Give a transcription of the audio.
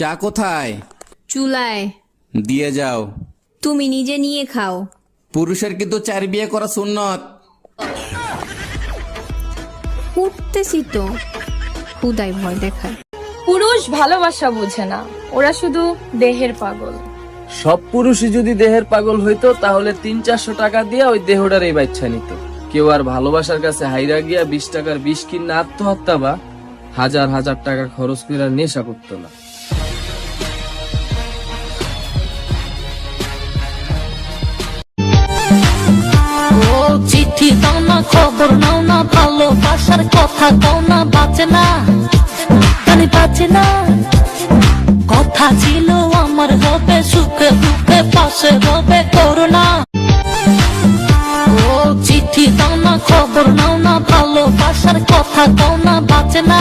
চা কোথায়? চুলায়। দিয়ে যাও। তুমি নিজে নিয়ে খাও। পুরুষের কিন্তু 4 বিয়ে করা সুন্নত। উঠতেছি তো, খুদাই ভয় দেখায়। পুরুষ ভালোবাসা বুঝে না, ওরা শুধু দেহের পাগল। সব পুরুষই যদি দেহের পাগল হইতো তাহলে 300-400 টাকা দিয়ে ওই দেহটার এই বাচ্চা নিত। কেউ আর ভালোবাসার কাছে হাইরা গিয়া 20 টাকার বিষ কিনা আত্মহত্যা বা হাজার হাজার টাকা খরচ করে নেশা করতো না। চিঠি দাও না, খবর নাও না, ভালোবাসার কথা দাও না, বাঁচে না জানি বাঁচে না। কথা ছিল আমার হবে, সুখে দুঃখে পাশে হবে, করোনা। ও চিঠি দাও না, খবর নাও না, ভালোবাসার কথা দাও না, বাঁচে না